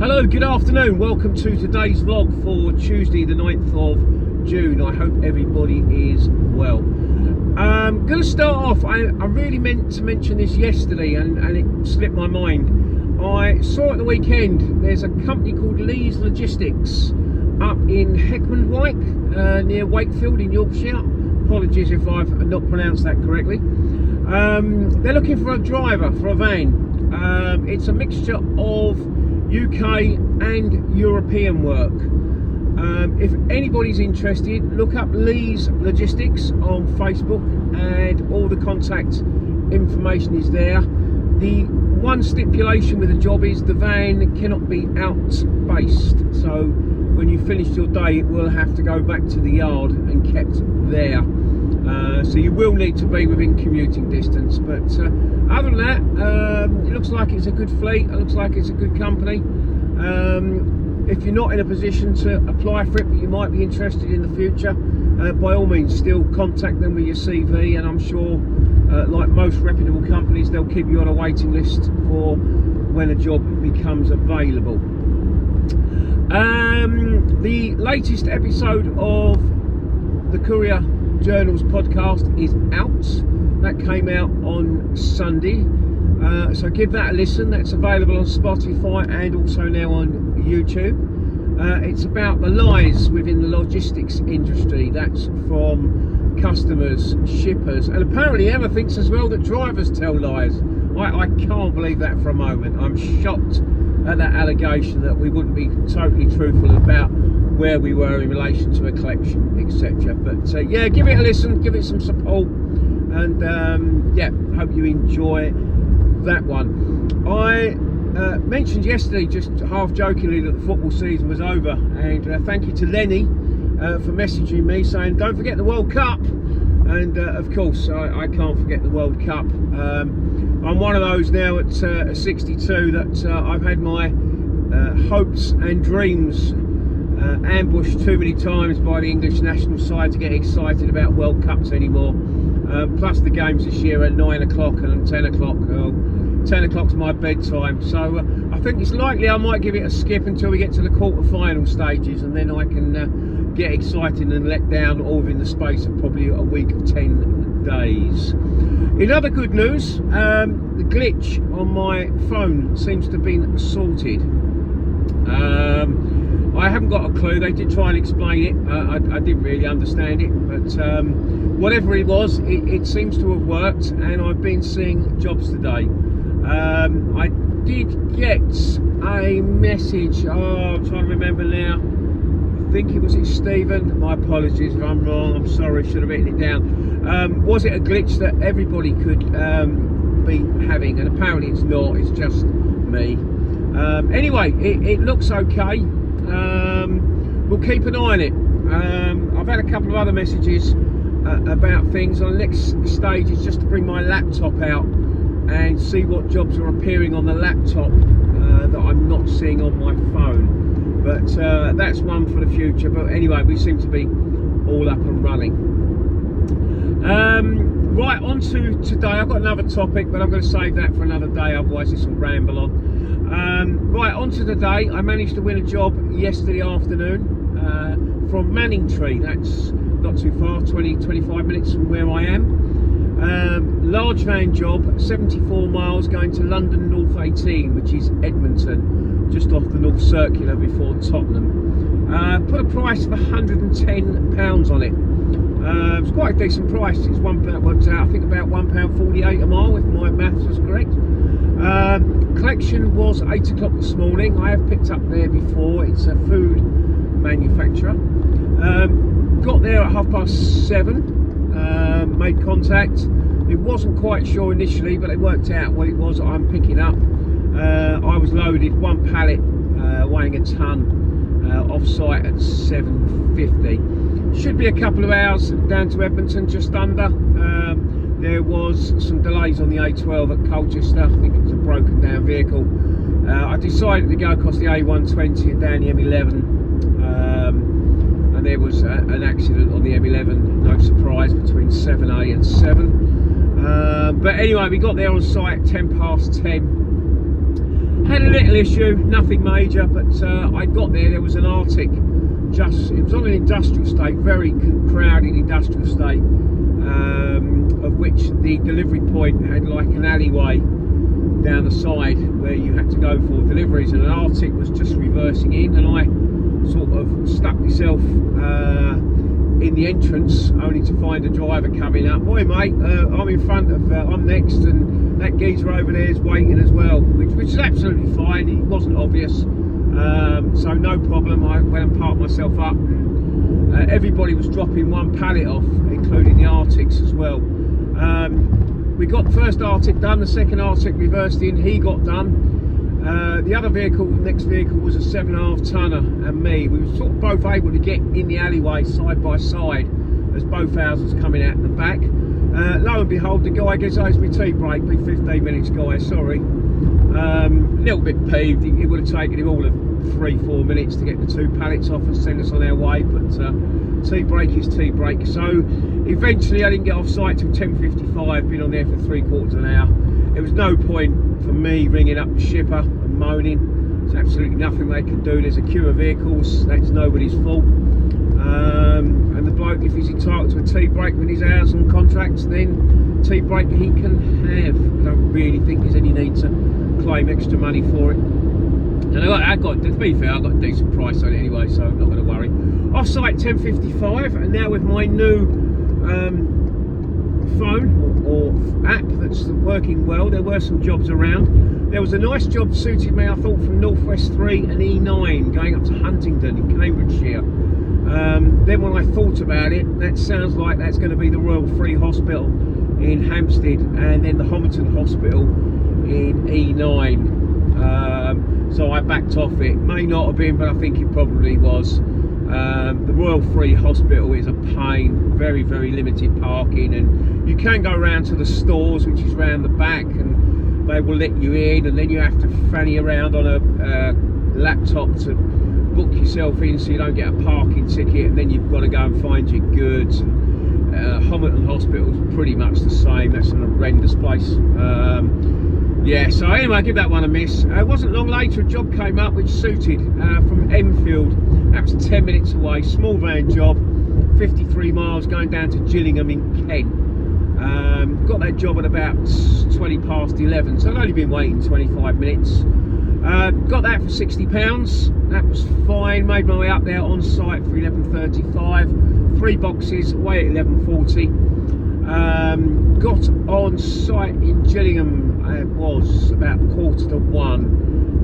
Hello, good afternoon. Welcome to today's vlog for Tuesday the 9th of June. I hope everybody is well. I'm going to start off, I really meant to mention this yesterday and it slipped my mind. I saw at the weekend there's a company called Lees Logistics up in Heckmondwike near Wakefield in Yorkshire. Apologies if I've not pronounced that correctly. They're looking for a driver for a van. It's a mixture of UK and European work. If anybody's interested, look up Lees Logistics on Facebook and all the contact information is there. The one stipulation with the job is the van cannot be out-based, so when you finish your day it will have to go back to the yard and kept there. So you will need to be within commuting distance, but other than that, it looks like it's a good fleet, it looks like it's a good company. If you're not in a position to apply for it but you might be interested in the future, by all means still contact them with your CV, and I'm sure like most reputable companies they'll keep you on a waiting list for when a job becomes available. The latest episode of the Courier Journals podcast is out. That came out on Sunday, so give that a listen. That's available on Spotify and also now on YouTube. It's about the lies within the logistics industry. That's from customers, shippers, and apparently Emma thinks as well that drivers tell lies. I can't believe that for a moment. I'm shocked at that allegation that we wouldn't be totally truthful about where we were in relation to a collection, etc. But yeah, give it a listen, give it some support, and yeah, hope you enjoy that one. I mentioned yesterday, just half jokingly, that the football season was over, and thank you to Lenny for messaging me saying don't forget the World Cup, and of course I can't forget the World Cup. I'm one of those now at 62 that I've had my hopes and dreams ambushed too many times by the English national side to get excited about World Cups anymore. Plus the games this year at 9 o'clock and 10 o'clock. 10 o'clock's my bedtime, so I think it's likely I might give it a skip until we get to the quarter-final stages, and then I can get excited and let down all within the space of probably a week of 10 days. In other good news, the glitch on my phone seems to have been sorted. I haven't got a clue. They did try and explain it. I didn't really understand it, but whatever it was, it seems to have worked, and I've been seeing jobs today. I did get a message. I'm trying to remember now. I think it was Stephen. My apologies if I'm wrong. I'm sorry. Should have written it down. Was it a glitch that everybody could be having? And apparently it's not. It's just me. Anyway, it looks okay. We'll keep an eye on it. I've had a couple of other messages about things. On the next stage is just to bring my laptop out and see what jobs are appearing on the laptop that I'm not seeing on my phone. But that's one for the future. But anyway, we seem to be all up and running. Right, on to today. I've got another topic, but I'm going to save that for another day, otherwise this will ramble on. Right, on to today. I managed to win a job yesterday afternoon from Manningtree. That's not too far, 20-25 minutes from where I am. Large van job, 74 miles, going to London North 18, which is Edmonton, just off the North Circular before Tottenham. Put a price of £110 on it. It's quite a decent price. It's that works out, I think, about £1.48 a mile, if my maths was correct. Collection was 8 o'clock this morning. I have picked up there before. It's a food manufacturer. Got there at 7:30. Made contact. It wasn't quite sure initially, but it worked out what it was I'm picking up. I was loaded, one pallet weighing a ton, off site at 7:50. Should be a couple of hours down to Edmonton, just under. There was some delays on the A12 at Colchester. I think it was a broken down vehicle. I decided to go across the A120 and down the M11. And there was an accident on the M11, no surprise, between 7A and 7. But anyway, we got there on site at 10 past 10. Had a little issue, nothing major, but I got there. There was an Arctic. It was on an industrial estate, very crowded industrial estate, of which the delivery point had like an alleyway down the side where you had to go for deliveries, and an Arctic was just reversing in, and I sort of stuck myself in the entrance, only to find a driver coming up. Boy, mate, I'm in front of, I'm next, and that geezer over there is waiting as well, which is absolutely fine. It wasn't obvious, so no problem. I went and parked myself up. Everybody was dropping one pallet off, including the Arctics as well. We got the first Arctic done, the second Arctic reversed in, he got done. The other vehicle, next vehicle, was a 7.5 tonner, and me. We were sort of both able to get in the alleyway side by side as both houses coming out the back. Lo and behold, the guy gets owes me tea break, be 15 minutes guy, sorry. A little bit peeved. It would have taken him all of 3-4 minutes to get the 2 pallets off and send us on our way, but tea break is tea break. So eventually I didn't get off site till 10:55, been on there for 3/4 of an hour. There was no point for me ringing up the shipper and moaning. There's absolutely nothing they can do. There's a queue of vehicles, that's nobody's fault. And the bloke, if he's entitled to a tea break when his hours on contracts, then tea break he can have. I don't really think there's any need to claim extra money for it. And I got, to be fair, I got a decent price on it anyway, so I'm not going to worry. Off site 10:55, and now with my new phone or app that's working well. There were some jobs around. There was a nice job suited me, I thought, from Northwest 3 and E9 going up to Huntingdon in Cambridgeshire. Then when I thought about it, that sounds like that's going to be the Royal Free Hospital in Hampstead, and then the Homerton Hospital in E9. So I backed off it. May not have been, but I think it probably was. The Royal Free Hospital is a pain, very, very limited parking, and you can go around to the stores, which is round the back, and they will let you in, and then you have to fanny around on a laptop to book yourself in so you don't get a parking ticket, and then you've got to go and find your goods. Homerton Hospital is pretty much the same. That's an horrendous place. Yeah, so anyway, I give that one a miss. It wasn't long later a job came up which suited, from Enfield. That was 10 minutes away, small van job, 53 miles going down to Gillingham in Kent. Got that job at about 20 past 11, so I'd only been waiting 25 minutes. Got that for £60, that was fine. Made my way up there on site for 11:35, 3 boxes, away at 11:40. Got on site in Gillingham, it was about 1:45,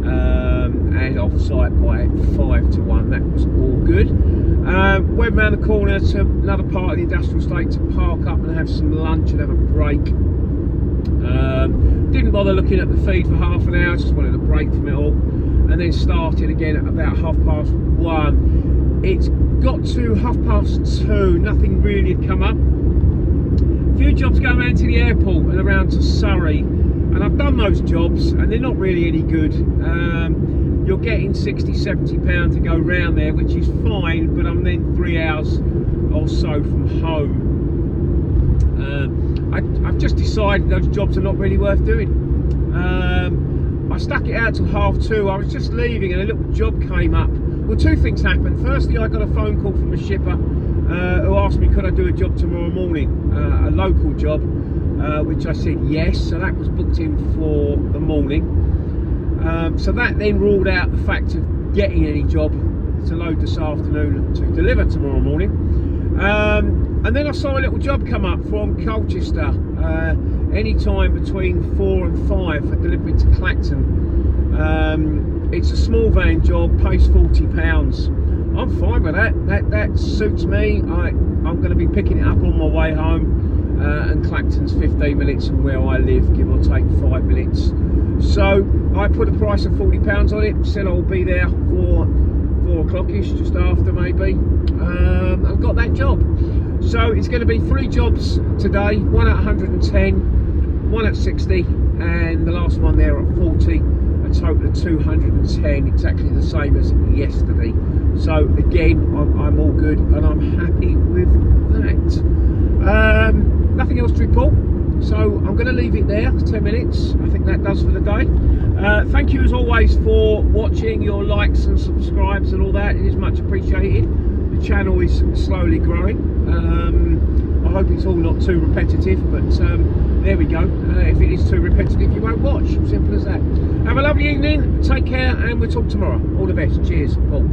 and off site by 5:1. That was all good. Went round the corner to another part of the industrial estate to park up and have some lunch and have a break. Didn't bother looking at the feed for half an hour, just wanted a break from it all, and then started again at about 1:30. It's got to 2:30, nothing really had come up. A few jobs going around to the airport and around to Surrey, and I've done those jobs and they're not really any good. You're getting £60–70 to go round there, which is fine, but I'm then 3 hours or so from home. I've just decided those jobs are not really worth doing. I stuck it out till 2:30. I was just leaving and a little job came up. Well, 2 things happened. Firstly, I got a phone call from a shipper who asked me could I do a job tomorrow morning, a local job, which I said yes, so that was booked in for the morning. So that then ruled out the fact of getting any job to load this afternoon to deliver tomorrow morning. And then I saw a little job come up from Colchester, any time between 4 and 5 for delivery to Clacton. It's a small van job, pays £40. I'm fine with that. That suits me. I'm going to be picking it up on my way home, and Clacton's 15 minutes from where I live, give or take 5 minutes. So I put a price of £40 on it, said I'll be there for 4 o'clock-ish, just after maybe. I've got that job. So it's going to be 3 jobs today, one at 110, one at 60, and the last one there at 40. A total of 210, exactly the same as yesterday. So again, I'm all good and I'm happy with that. Nothing else to report. So I'm going to leave it there, 10 minutes. I think that does for the day. Thank you as always for watching, your likes and subscribes and all that. It is much appreciated. The channel is slowly growing. I hope it's all not too repetitive, but there we go. If it is too repetitive, you won't watch. Simple as that. Have a lovely evening. Take care, and we'll talk tomorrow. All the best. Cheers. Paul.